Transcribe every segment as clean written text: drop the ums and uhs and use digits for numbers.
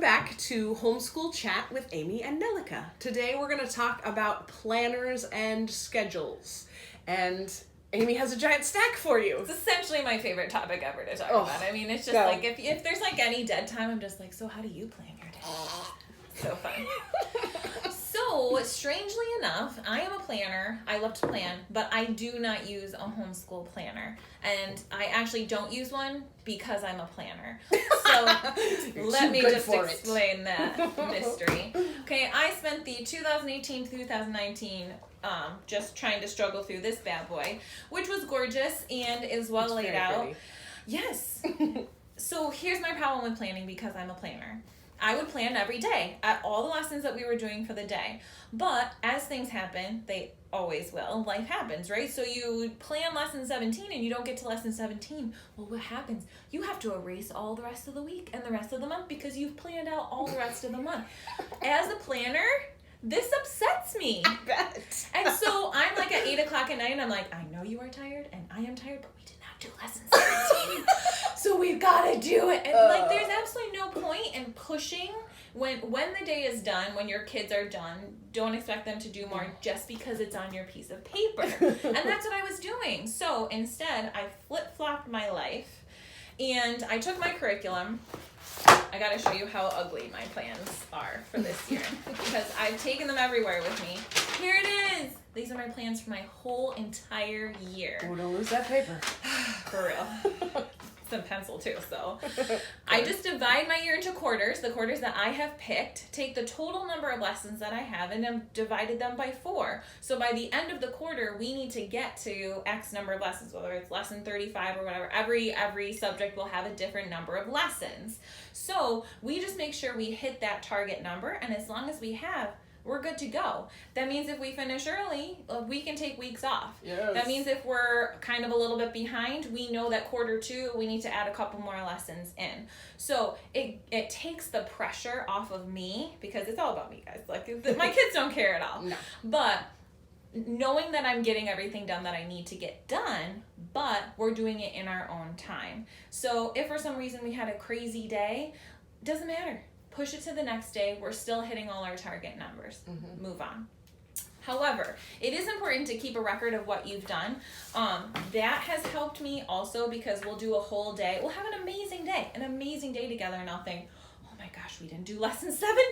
Welcome back to Homeschool Chat with Amy and Nellica. Today we're going to talk about planners and schedules. And Amy has a giant stack for you. It's essentially my favorite topic ever to talk about. I mean, it's just like, if there's like any dead time, I'm just like, so how do you plan your day? So fun. So, strangely enough, I am a planner. I love to plan, but I do not use a homeschool planner. And I actually don't use one because I'm a planner. So, let me just explain that mystery. Okay, I spent the 2018-2019 just trying to struggle through this bad boy, which was gorgeous and is well laid out. Pretty. Yes. So, here's my problem with planning because I'm a planner. I would plan every day at all the lessons that we were doing for the day. But as things happen, they always will. Life happens, right? So you plan lesson 17 and you don't get to lesson 17. Well, what happens? You have to erase all the rest of the week and the rest of the month because you've planned out all the rest of the month. As a planner, this upsets me. I bet. And so I'm like at 8 o'clock at night and I'm like, I know you are tired and I am tired, but we did not do lesson 17. So we've got to do it. And like, there's absolutely no point in pushing when the day is done, when your kids are done. Don't expect them to do more just because it's on your piece of paper. And that's what I was doing. So instead, I flip-flopped my life and I took my curriculum. I got to show you how ugly my plans are for this year because I've taken them everywhere with me. Here it is. These are my plans for my whole entire year. Oh, don't lose that paper. For real. Some pencil too, so I just divide my year into quarters, the quarters that I have picked, take the total number of lessons that I have and then divided them by 4. So by the end of the quarter, we need to get to X number of lessons, whether it's lesson 35 or whatever. Every subject will have a different number of lessons. So we just make sure we hit that target number, and as long as we have, we're good to go. That means if we finish early, we can take weeks off. Yes. That means if we're kind of a little bit behind, we know that quarter 2, we need to add a couple more lessons in. So it takes the pressure off of me because it's all about me, guys. Like, my kids don't care at all. No. But knowing that I'm getting everything done that I need to get done, but we're doing it in our own time. So if for some reason we had a crazy day, doesn't matter. Push it to the next day. We're still hitting all our target numbers. Mm-hmm. Move on. However, it is important to keep a record of what you've done. That has helped me also because we'll do a whole day. We'll have an amazing day together, and I'll think, oh my gosh, we didn't do lesson 17.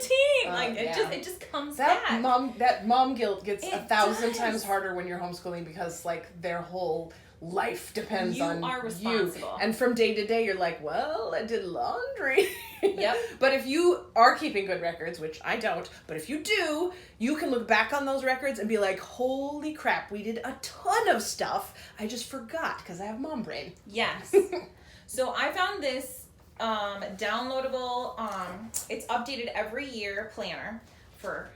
It just comes back. That mom guilt gets 1,000 times harder when you're homeschooling because like their whole life depends on are responsible. You. And from day to day, you're like, well, I did laundry. Yep. But if you are keeping good records, which I don't, but if you do, you can look back on those records and be like, holy crap, we did a ton of stuff. I just forgot because I have mom brain. Yes. So I found this downloadable, it's updated every year planner for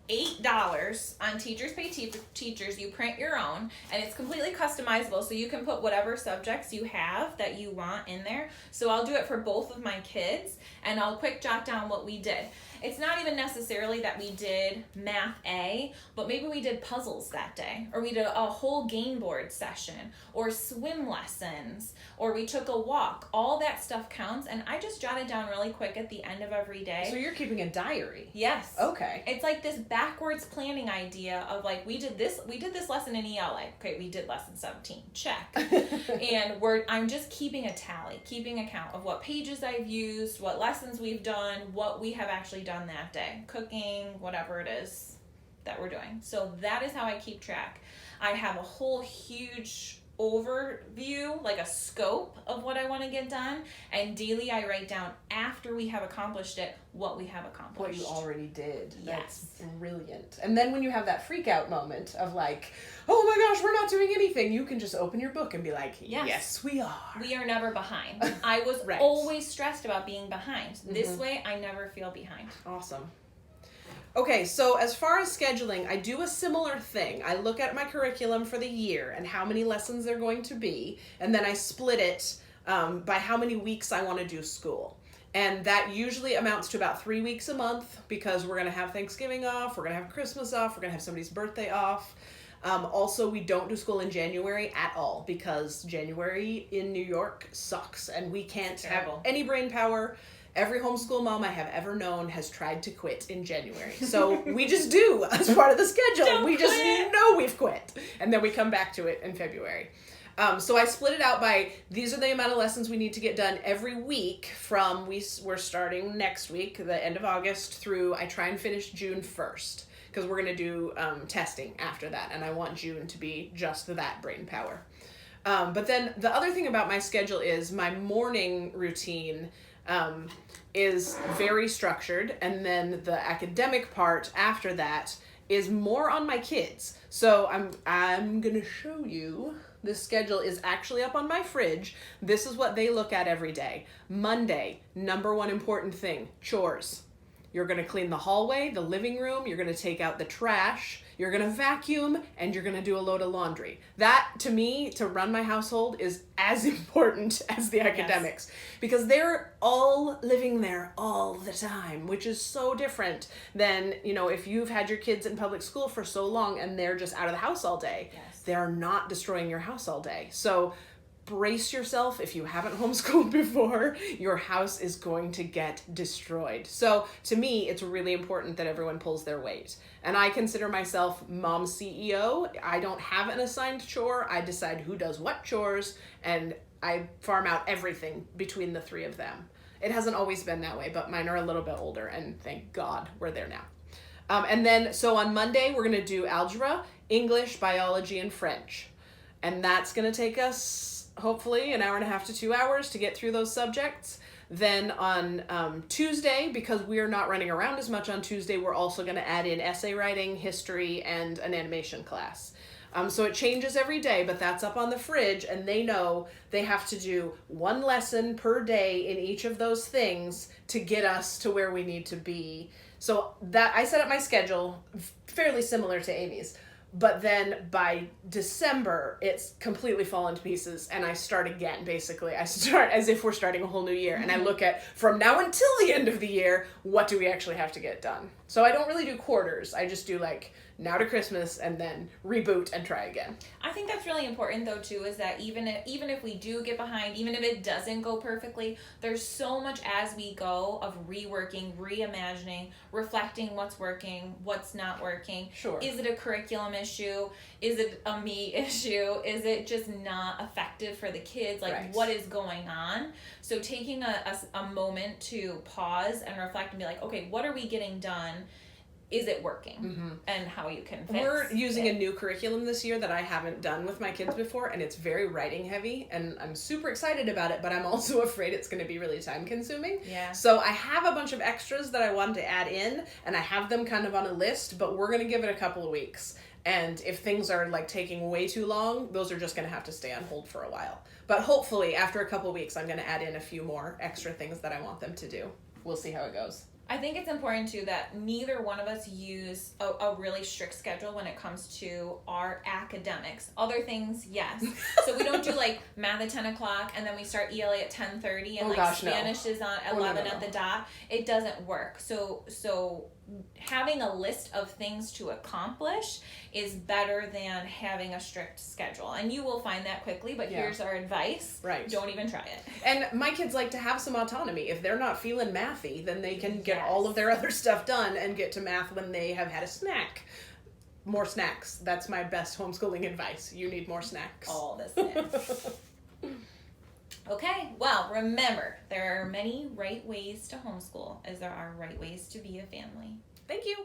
$8 on Teachers Pay Teachers. You print your own, and it's completely customizable, so you can put whatever subjects you have that you want in there. So I'll do it for both of my kids, and I'll quick jot down what we did. It's not even necessarily that we did Math A, but maybe we did puzzles that day, or we did a whole game board session, or swim lessons, or we took a walk. All that stuff counts, and I just jotted down really quick at the end of every day. So you're keeping a diary? Yes. Okay. It's like this backwards planning idea of like, we did this lesson in EL. Okay, we did lesson 17. Check. And I'm just keeping a tally, keeping account of what pages I've used, what lessons we've done, what we have actually done that day, cooking, whatever it is that we're doing. So that is how I keep track. I have a whole huge overview, like a scope of what I want to get done, and daily I write down after we have accomplished it what we have accomplished. What you already did. Yes. That's brilliant. And then when you have that freak out moment of like, oh my gosh, we're not doing anything, you can just open your book and be like, yes we are. We are never behind. I was always stressed about being behind. This way I never feel behind. Awesome. Okay, so as far as scheduling, I do a similar thing. I look at my curriculum for the year and how many lessons they're going to be, and then I split it by how many weeks I want to do school. And that usually amounts to about 3 weeks a month because we're going to have Thanksgiving off, we're going to have Christmas off, we're going to have somebody's birthday off. Also, we don't do school in January at all because January in New York sucks and we can't have any brain power. Every homeschool mom I have ever known has tried to quit in January. So we just do as part of the schedule. We just know we've quit. And then we come back to it in February. So I split it out by, these are the amount of lessons we need to get done every week from, we're starting next week, the end of August, through, I try and finish June 1st. Because we're going to do testing after that. And I want June to be just that brain power. But then the other thing about my schedule is my morning routine is very structured. And then the academic part after that is more on my kids. So I'm going to show you. This schedule is actually up on my fridge. This is what they look at every day. Monday, number one important thing, chores. You're going to clean the hallway, the living room, you're going to take out the trash, you're going to vacuum, and you're going to do a load of laundry. That, to me, to run my household is as important as the academics. Yes. Because they're all living there all the time, which is so different than, if you've had your kids in public school for so long and they're just out of the house all day. Yes. They're not destroying your house all day. So brace yourself. If you haven't homeschooled before, your house is going to get destroyed. So to me, it's really important that everyone pulls their weight. And I consider myself mom CEO. I don't have an assigned chore. I decide who does what chores, and I farm out everything between the three of them. It hasn't always been that way, but mine are a little bit older, and thank God we're there now. And then, so on Monday, we're going to do algebra, English, biology, and French. And that's going to take us hopefully an hour and a half to 2 hours to get through those subjects. Then on Tuesday, because we're not running around as much on Tuesday, we're also going to add in essay writing, history, and an animation class. So it changes every day, but that's up on the fridge, and they know they have to do one lesson per day in each of those things to get us to where we need to be. So that I set up my schedule fairly similar to Amy's. But then by December, it's completely fallen to pieces, and I start again, basically. I start as if we're starting a whole new year, and I look at, from now until the end of the year, what do we actually have to get done? So I don't really do quarters. I just do now to Christmas, and then reboot and try again. I think that's really important, though, too, is that even if we do get behind, even if it doesn't go perfectly, there's so much as we go of reworking, reimagining, reflecting what's working, what's not working. Sure. Is it a curriculum issue? Is it a me issue? Is it just not effective for the kids? Right. What is going on? So taking a moment to pause and reflect and be like, okay, what are we getting done? Is it working? Mm-hmm. And how you can fix We're using a new curriculum this year that I haven't done with my kids before, and it's very writing heavy, and I'm super excited about it, but I'm also afraid it's going to be really time consuming. Yeah. So I have a bunch of extras that I wanted to add in, and I have them kind of on a list, but we're going to give it a couple of weeks. And if things are taking way too long, those are just going to have to stay on hold for a while. But hopefully after a couple of weeks, I'm going to add in a few more extra things that I want them to do. We'll see how it goes. I think it's important, too, that neither one of us use a really strict schedule when it comes to our academics. Other things, yes. So we don't do, math at 10 o'clock, and then we start ELA at 10:30, and, Spanish is on 11 at the dot. It doesn't work. So having a list of things to accomplish is better than having a strict schedule. And you will find that quickly, but here's our advice. Right. Don't even try it. And my kids like to have some autonomy. If they're not feeling mathy, then they can get all of their other stuff done and get to math when they have had a snack. More snacks. That's my best homeschooling advice. You need more snacks. All the snacks. Okay, well, remember, there are many right ways to homeschool as there are right ways to be a family. Thank you.